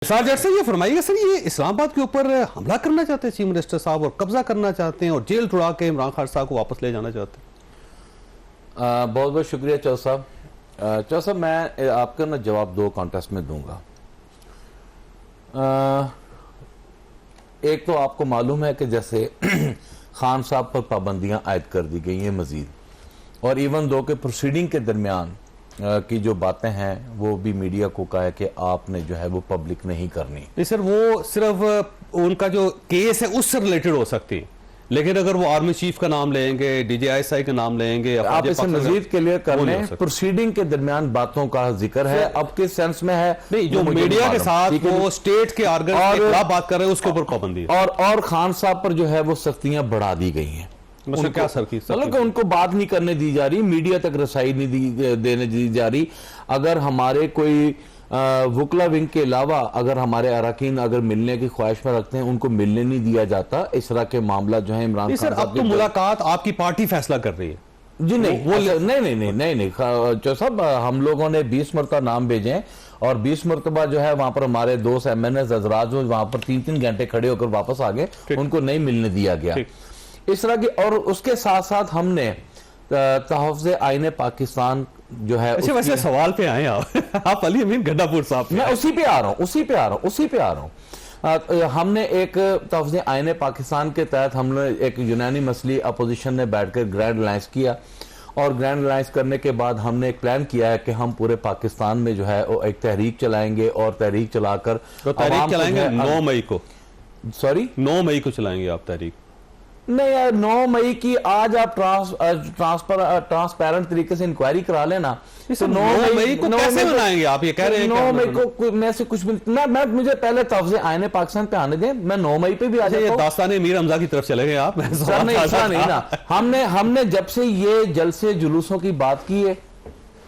Sir जट से ये फरमाइएगा sir, ये इस्लामाबाद के ऊपर हमला करना चाहते हैं चीफ मिनिस्टर साहब और कब्जा करना चाहते हैं और जेल छुड़ा के इमरान खान साहब को वापस ले जाना चाहते हैं। बहुत बहुत शुक्रिया चौ साहब। चौ साहब मैं आपका ना जवाब दो कॉन्टेस्ट में दूंगा। एक तो आपको मालूम है कि जैसे खान साहब पर पाबंदियां आयद कर दी गई हैं मजीद, और इवन दो के प्रोसीडिंग के दरमियान की जो बातें हैं वो भी मीडिया को कहा है कि आपने जो है वो पब्लिक नहीं करनी। नहीं सर, वो सिर्फ उनका जो केस है उससे रिलेटेड हो सकती है, लेकिन अगर वो आर्मी चीफ का नाम लेंगे, DGI का नाम लेंगे, आप इसे मजीद क्लियर कर लें। प्रोसीडिंग के दरमियान बातों का जिक्र है, अब किस सेंस में है नहीं, जो मीडिया के साथ वो स्टेट के आर्गन के खिलाफ बात कर रहे हैं उसके ऊपर पाबंदी है। और खान साहब पर जो है वो सख्तियां बढ़ा दी गई हैं। मतलब क्या सर की मतलब उनको बात नहीं करने दी जा रही, मीडिया तक रसाई नहीं देने दी जा रही। अगर हमारे कोई वुकला विंग के अलावा अगर हमारे अरकान अगर मिलने की ख्वाहिश में रखते हैं, उनको मिलने नहीं दिया जाता। इस तरह के मामला जो है इमरान खान सर, अब तो मुलाकात आपकी पार्टी फैसला कर रही है। जी नहीं, वो नहीं चौ साहब, हम लोगों ने 20 मरतबा नाम भेजे हैं और 20 मरतबा जो है वहां पर हमारे दोस्त MNS हजरात जो वहां पर 3-3 घंटे खड़े होकर वापस आ गए, उनको नहीं मिलने दिया गया इस तरह की। और उसके साथ साथ हमने तहफ़्ज़ आईन पाकिस्तान जो है, वैसे सवाल पे आए आप अली अमीन गड्ढापुर साहब, मैं उसी पे आ रहा हूँ। हमने एक तहफ़्ज़ आईन पाकिस्तान के तहत हमने एक यूनानी मसली अपोजिशन ने बैठकर ग्रैंड अलायंस किया, और ग्रैंड अलायंस करने के बाद हमने एक प्लान किया है कि हम पूरे पाकिस्तान में जो है वो एक तहरीक चलाएंगे, और तहरीक चलाकर तो तहरीक चलाएंगे 9 मई को। सॉरी 9 मई को चलाएंगे आप तहरीक? नहीं यार, 9 मई की आज आप ट्रांसपेरेंट तरीके से इंक्वायरी करा लेना। तो 9 मई को कैसे बनाएंगे आप? ये कह रहे हैं 9 मई को मैं से कुछ मैं मुझे पहले तहफ़्ज़ आईन पाकिस्तान पे आने दें, मैं 9 मई पे भी आ जाता हूं। दास्तान मीर हमजा की तरफ चले गए आप। सर नहीं, ऐसा नहीं ना। हमने जब से ये जलसे जुलूसों की बात की है,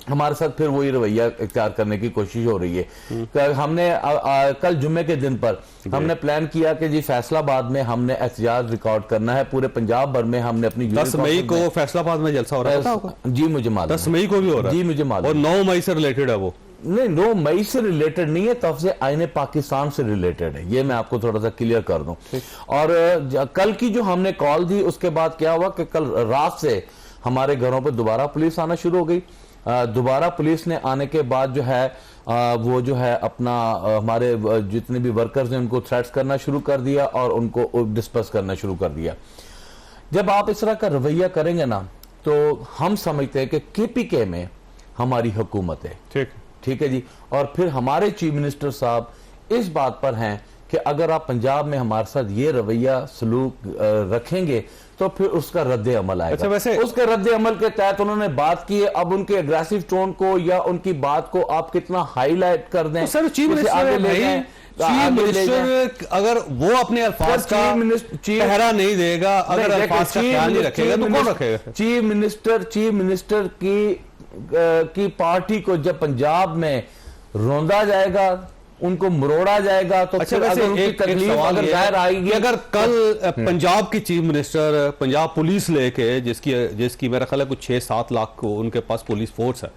हमारे साथ फिर वही रवैया इख्तियार करने की कोशिश हो रही है। हमने कल जुम्मे के दिन पर हमने प्लान किया कि जी फैसलाबाद में हमने एहतजाज रिकॉर्ड करना है, पूरे पंजाब भर में हमने अपनी 10 मई को फैसलाबाद में जलसा हो रहा है। जी मुझे मालूम, 10 मई को भी हो रहा है। जी मुझे मालूम। और 9 मई से रिलेटेड है वो? नहीं, 9 मई से रिलेटेड नहीं है, तहफ़्ज़ आईन पाकिस्तान से रिलेटेड है। ये मैं आपको थोड़ा सा क्लियर कर दूं। और कल की जो हमने कॉल दी उसके बाद क्या हुआ कि कल रात से हमारे घरों पर दोबारा पुलिस आना शुरू हो गई। दोबारा पुलिस ने आने के बाद जो है वो जो है अपना हमारे जितने भी वर्कर्स हैं उनको थ्रेट्स करना शुरू कर दिया और उनको डिस्पर्स करना शुरू कर दिया। जब आप इस तरह का रवैया करेंगे ना, तो हम समझते हैं कि KPK में हमारी हुकूमत है। ठीक है जी। और फिर हमारे चीफ मिनिस्टर साहब इस बात पर हैं कि अगर आप पंजाब में हमारे साथ ये रवैया सलूक रखेंगे तो फिर उसका रद्द अमल आएगा। अच्छा, वैसे उसके रद्द अमल के तहत उन्होंने बात की है। अब उनके एग्रेसिव टोन को या उनकी बात को आप कितना हाईलाइट कर दें, तो सर चीफ मिनिस्टर अगर वो अपने अल्फाज का पहरा नहीं देगा, अगर अल्फाज का ख्याल नहीं रखेगा तो कौन रखेगा? चीफ मिनिस्टर की पार्टी को जब पंजाब में रोंदा जाएगा, उनको मरोड़ा जाएगा, तो अच्छा, अगर उनकी तकलीफ अगर जाहिर आएगी, अगर कल पंजाब की चीफ मिनिस्टर पंजाब पुलिस लेके जिसकी मेरा ख्याल है कुछ 6-7 लाख को उनके पास पुलिस फोर्स है,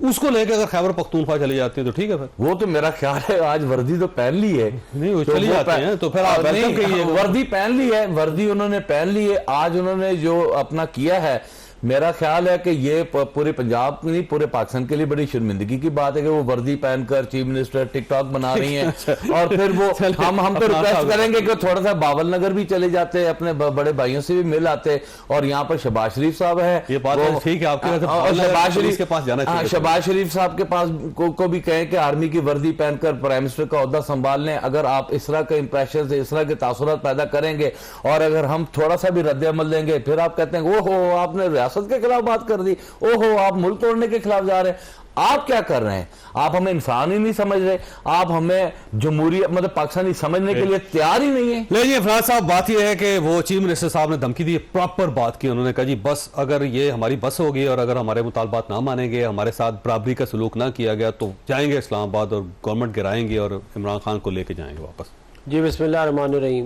उसको लेके अगर खैबर पख्तूनख्वा चली जाती है तो ठीक है। फिर वो तो मेरा ख्याल है आज वर्दी तो पहन ली है, नहीं वो चली जाती है तो फिर आप वेलकम कहिए। वर्दी पहन ली है, वर्दी उन्होंने पहन ली है। आज उन्होंने जो अपना किया है, मेरा ख्याल है कि ये पूरे पंजाब नहीं पूरे पाकिस्तान के लिए बड़ी शर्मिंदगी की बात है कि वो वर्दी पहनकर चीफ मिनिस्टर टिकटॉक बना रही हैं। और फिर वो हम तो रिक्वेस्ट करेंगे कि थोड़ा सा बावल नगर भी चले जाते, अपने बड़े भाइयों से भी मिल आते। और यहाँ पर शहबाज शरीफ साहब है, ये बात ठीक है आपके, शहबाज शरीफ के पास जाना चाहिए। शहबाज शरीफ साहब के पास को भी कहें कि आर्मी की वर्दी पहनकर प्राइम मिनिस्टर का ओहदा संभाल लें। अगर आप इस तरह के इंप्रेशन से इस तरह के तासुरात पैदा करेंगे और अगर हम थोड़ा सा भी रद्द अमल देंगे, फिर आप कहते हैं ओहो आपने रियासत के खिलाफ बात कर दी, ओहो आप मुल्क तोड़ने के खिलाफ जा रहे हैं। आप क्या कर रहे हैं? आप हमें इंसान ही नहीं समझ रहे, आप हमें जमहूरियत मतलब पाकिस्तानी समझने के लिए तैयार ही नहीं है। लेकिन फराज साहब बात यह है कि वो चीफ मिनिस्टर साहब ने धमकी दी, प्रॉपर बात की। उन्होंने कहा जी बस अगर ये हमारी बस होगी और अगर हमारे मुतालबात ना मानेंगे, हमारे साथ बराबरी का सलूक ना किया गया तो जाएंगे इस्लामाबाद और गवर्नमेंट गिराएंगे और इमरान खान को लेके जाएंगे वापस। जी बिस्मिल्लाहिर्रहमानिर्रहीम।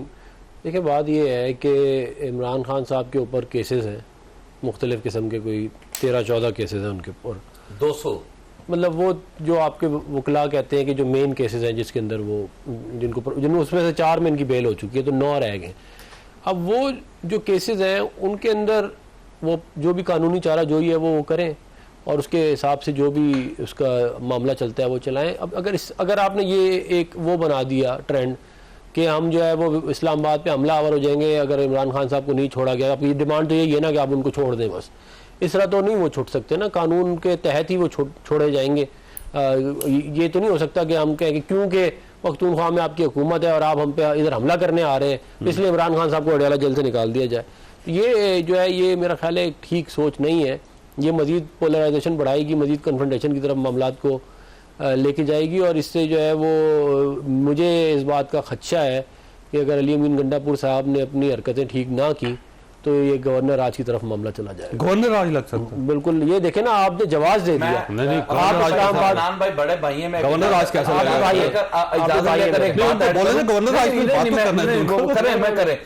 देखिए बात यह है कि इमरान खान साहब के ऊपर केसेस हैं मुख्तलिफ किस्म के, कोई 13-14 केसेस हैं उनके ऊपर। 200 मतलब वो जो आपके वकला कहते हैं कि जो मेन केसेस हैं जिसके अंदर वो जिनमें उसमें से 4 में इनकी बेल हो चुकी है, तो 9 रह गए। अब वो जो केसेस हैं उनके अंदर वो जो भी कानूनी चारा जो ही है वो करें और उसके हिसाब से जो भी उसका मामला चलता है वो चलाएं। अब अगर आपने ये एक वो बना दिया ट्रेंड कि हम जो है वो इस्लामाबाद पे हमला आवर हो जाएंगे अगर इमरान खान साहब को नहीं छोड़ा गया, आपकी डिमांड तो यही है ना कि आप उनको छोड़ दें, बस इस तरह तो नहीं वो छूट सकते ना, कानून के तहत ही वो छोड़े जाएंगे। ये तो नहीं हो सकता कि हम कहें कि क्योंकि पख्तूनख्वा में आपकी हुकूमत है और आप हम पे इधर हमला करने आ रहे हैं इसलिए इमरान खान साहब को अडयाला जेल से निकाल दिया जाए। ये जो है ये मेरा ख्याल है ठीक सोच नहीं है, ये मजीद पोलराइजेशन बढ़ाएगी, मजीद कन्फ्रंटेशन की तरफ मामलात को लेके जाएगी और इससे जो है वो मुझे इस बात का खदशा है कि अगर अली अमीन गंडापुर साहब ने अपनी हरकतें ठीक ना की तो ये गवर्नर राज की तरफ मामला चला जाएगा। गवर्नर राज लग सकता है बिल्कुल। ये देखे ना आपने जवाब दे दिया। नहीं, आप इस्लामाबाद भाई बड़े भाई हैं, गवर्नर राज कैसे मैं करें।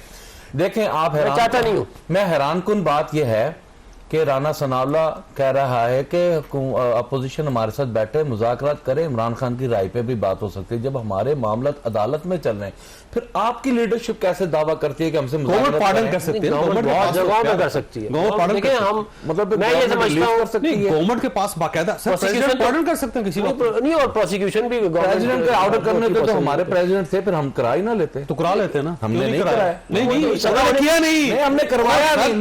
देखें आप हैरान चाहता नहीं हूँ, मैं हैरान कुन बात यह है कि राना सनाउल्लाह कह रहा है कि अपोजिशन हमारे साथ बैठे मुज़ाकरात करे, इमरान खान की राय पे भी बात हो सकती है। जब हमारे मामला अदालत में चल रहे हैं फिर आपकी लीडरशिप कैसे दावा करती है कि हमसे गवर्नमेंट पार्डन कर सकती है, गवर्नमेंट बहुत जगहों पे कर सकती है। गवर्नमेंट पार्डन देखिए हम मतलब मैं ये समझता हूँ गवर्नमेंट के पास बाकायदा प्रेसिडेंट पार्डन कर सकते हैं किसी वक्त नहीं, और प्रोसिक्यूशन भी प्रेसिडेंट के ऑर्डर करने थे तो हमारे प्रेसिडेंट थे, फिर हम करा ही ना लेते, तो करा लेते ना, हमने नहीं कराया। नहीं किया नहीं, हमने करवाया नहीं,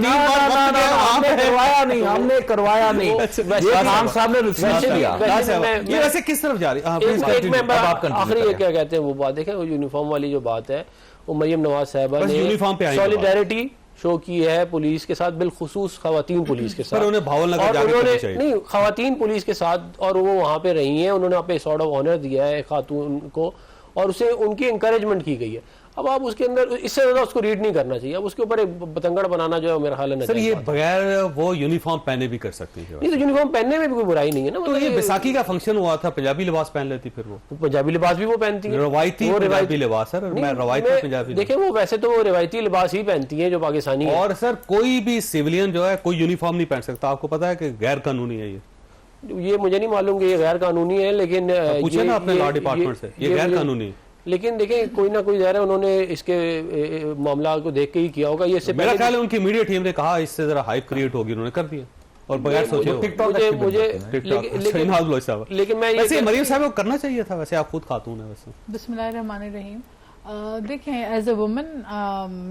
हमने करवाया नहीं। इमाम साहब ने रिफ्यूज किया। ये वैसे किस तरफ जा रही है? आखिरी ये क्या कहते हैं वो बात देखें, वो यूनिफॉर्म वाली जो बात है वो मरियम नवाज साहबा ने यूनिफॉर्म पे सॉलिडारिटी शो की है पुलिस के साथ, बिलखुसूस खवातीन पुलिस के साथ। पर उन्हें भावल नगर जाके करनी चाहिए। नहीं, खवातीन पुलिस के साथ और वो वहां पे रही हैं, उन्होंने आप सॉर्ट ऑफ ऑनर दिया है खातून को और उसे उनकी इंकरेजमेंट की गई है। अब आप उसके अंदर इससे ज्यादा उसको रीड नहीं करना चाहिए। अब उसके ऊपर एक बतंगड़ बनाना जो है मेरा ख्याल है सर ये बगैर वो यूनिफॉर्म पहने भी कर सकती है। नहीं तो यूनिफॉर्म पहनने में भी कोई बुराई नहीं है ना। तो ये बैसाखी का फंक्शन हुआ था, पंजाबी लिबास पहन लेती, फिर वो पंजाबी लिबास भी वो पहनती है, रवायती पंजाबी लिबास। सर मैं रवायती पंजाबी देखिए वो वैसे तो वो रवायती लिबास ही पहनती है जो पाकिस्तानी है। और सर कोई भी सिविलियन जो है कोई यूनिफॉर्म नहीं पहन सकता, आपको पता है कि गैर कानूनी है ये मुझे नहीं मालूम कि ये गैर कानूनी है, लेकिन पूछे ना अपने लॉ डिपार्टमेंट से, ये गैर कानूनी है। लेकिन देखें कोई ना कोई ज़ाहिर है उन्होंने इसके मामला को देख के ही किया होगा। ये इससे मेरा ख्याल है उनकी मीडिया टीम ने कहा इससे जरा हाइप क्रिएट होगी, उन्होंने कर दिया और बगैर सोचे लेकिन मैं वैसे मरियम साहब को करना चाहिए था, वैसे आप खुद खातून है। वैसे बिस्मिल्लाहिर्रहमानिर्रहीम। देखें एज ए वुमन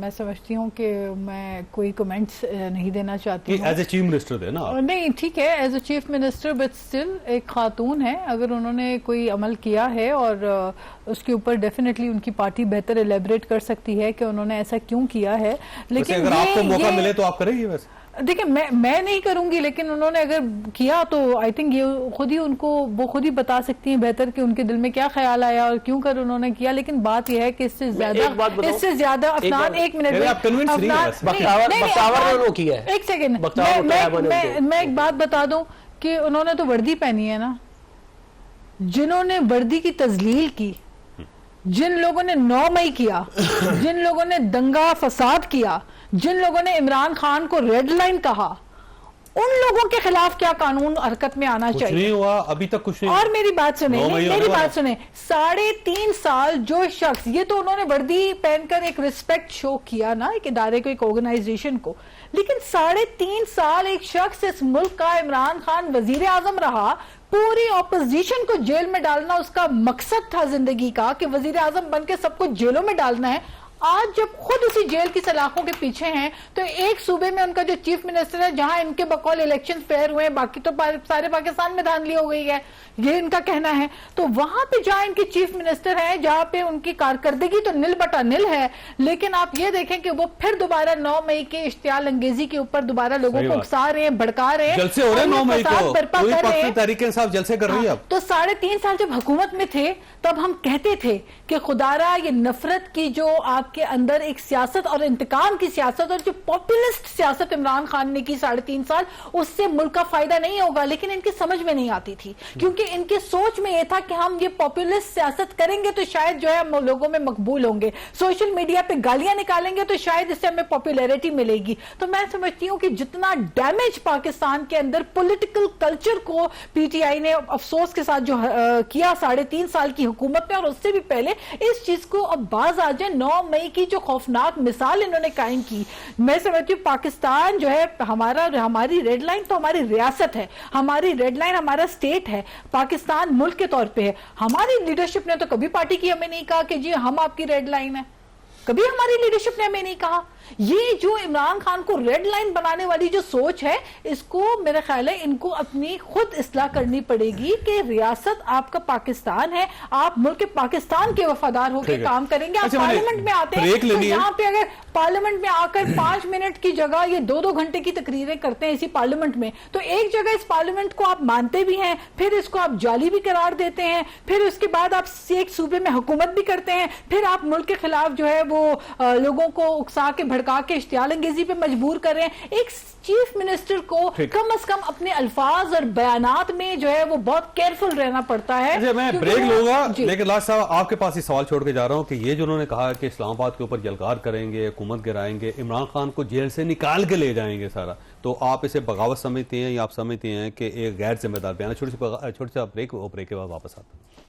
मैं समझती हूँ कि मैं कोई कमेंट्स नहीं देना चाहती हूँ। एज ए चीफ मिनिस्टर देना नहीं, ठीक है as a chief minister, but still एक खातून है, अगर उन्होंने कोई अमल किया है और उसके ऊपर डेफिनेटली उनकी पार्टी बेहतर एलेबरेट कर सकती है कि उन्होंने ऐसा क्यों किया है। लेकिन अगर आपको मौका मिले तो आप करेंगे? वैसे देखिए मैं नहीं करूंगी, लेकिन उन्होंने अगर किया तो आई थिंक ये खुद ही वो खुद ही बता सकती हैं बेहतर कि उनके दिल में क्या ख्याल आया और क्यों कर उन्होंने किया। लेकिन बात यह है कि इससे ज्यादा अफनान एक मिनट एक सेकेंड मैं एक बात बता दूं कि उन्होंने तो वर्दी पहनी है ना, जिन्होंने वर्दी की तजलील की, जिन लोगों ने 9 मई किया, जिन लोगों ने दंगा फसाद किया, जिन लोगों ने इमरान खान को रेड लाइन कहा, उन लोगों के खिलाफ क्या कानून हरकत में आना चाहिए? नहीं हुआ अभी तक कुछ नहीं। और मेरी बात सुने, मेरी बात सुने, 3.5 साल जो शख्स, ये तो उन्होंने वर्दी पहनकर एक रिस्पेक्ट शो किया ना एक इदारे को, एक ऑर्गेनाइजेशन को, लेकिन 3.5 साल एक शख्स इस मुल्क का, इमरान खान वजीर आजम रहा, पूरी ऑपोजिशन को जेल में डालना उसका मकसद था जिंदगी का कि वजीर आजम बन के सबको जेलों में डालना है। आज जब खुद उसी जेल की सलाखों के पीछे हैं तो एक सूबे में उनका जो चीफ मिनिस्टर है, जहां इनके बकौल इलेक्शन फेयर हुए, बाकी तो सारे पाकिस्तान में धांधली हो गई है, ये इनका कहना है, तो वहां पे जहां इनकी चीफ मिनिस्टर है, जहां पे उनकी कारकर्दगी तो निल बटा निल है, लेकिन आप ये देखें कि वो फिर दोबारा 9 मई के इश्तियाल अंगेजी के ऊपर दोबारा लोगों को उकसा रहे हैं, भड़का रहे हैं, जलसे हो रहे हैं 9 मई को, तरीके इंसाफ जलसे कर रही है। तो 3.5 साल जब हुकूमत में थे तब हम कहते थे कि खुदारा ये नफरत की जो आप के अंदर एक सियासत और इंतकाम की सियासत और जो पॉपुलिस्ट सियासत इमरान खान ने की 3.5 साल, उससे मुल्क का फायदा नहीं होगा। लेकिन इनकी समझ में नहीं आती थी, क्योंकि इनके सोच में यह था कि हम ये पॉपुलिस्ट सियासत करेंगे तो शायद जो है हम लोगों में मकबूल होंगे, सोशल मीडिया पे गालियां निकालेंगे तो शायद इससे हमें पॉपुलैरिटी मिलेगी। तो मैं समझती हूं कि जितना डैमेज पाकिस्तान के अंदर पॉलिटिकल कल्चर को पीटीआई ने अफसोस के साथ जो किया 3.5 साल की हुकूमत में, और उससे भी पहले इस चीज को अब बाज आ जाए। 9 मई की जो खौफनाक मिसाल इन्होंने कायम की, मैं समझती हूँ पाकिस्तान जो है हमारी रेड लाइन तो हमारी रियासत है, हमारी रेड लाइन हमारा स्टेट है, पाकिस्तान मुल्क के तौर पे है। हमारी लीडरशिप ने तो कभी पार्टी की हमें नहीं कहा कि जी हम आपकी रेड लाइन है, कभी हमारी लीडरशिप ने हमें नहीं कहा। ये जो इमरान खान को रेड लाइन बनाने वाली जो सोच है, इसको मेरा ख्याल है इनको अपनी खुद इस्लाह करनी पड़ेगी कि रियासत आपका पाकिस्तान है, आप मुल्क के पाकिस्तान के वफादार होकर काम करेंगे। आप पार्लियामेंट में आते हैं तो यहाँ पे अगर पार्लियामेंट में आकर 5 मिनट की जगह ये 2-2 घंटे की तकरीरें करते हैं इसी पार्लियामेंट में, तो एक जगह इस पार्लियामेंट को आप मानते भी हैं, फिर इसको आप जाली भी करार देते हैं, फिर उसके बाद आप एक सूबे में हुकूमत भी करते हैं, फिर आप मुल्क के खिलाफ जो है वो लोगों को उकसा के भड़का के इश्तियाल अंगेजी पे मजबूर कर रहे हैं। एक चीफ मिनिस्टर को कम से कम अपने अल्फाज और बयानात में जो है वो बहुत केयरफुल रहना पड़ता है। मैं ब्रेक लूंगा, लेकिन लास्ट साहब आपके पास ही सवाल छोड़ के जा रहा हूं कि ये जो उन्होंने कहा कि इस्लामाबाद के ऊपर यलगार करेंगे, हुकूमत गिराएंगे, इमरान खान को जेल से निकाल के ले जाएंगे सारा, तो आप इसे बगावत समझती हैं या आप समझती हैं कि एक गैर जिम्मेदार बयान? छोटी सी ब्रेक के बाद वापस आते हैं।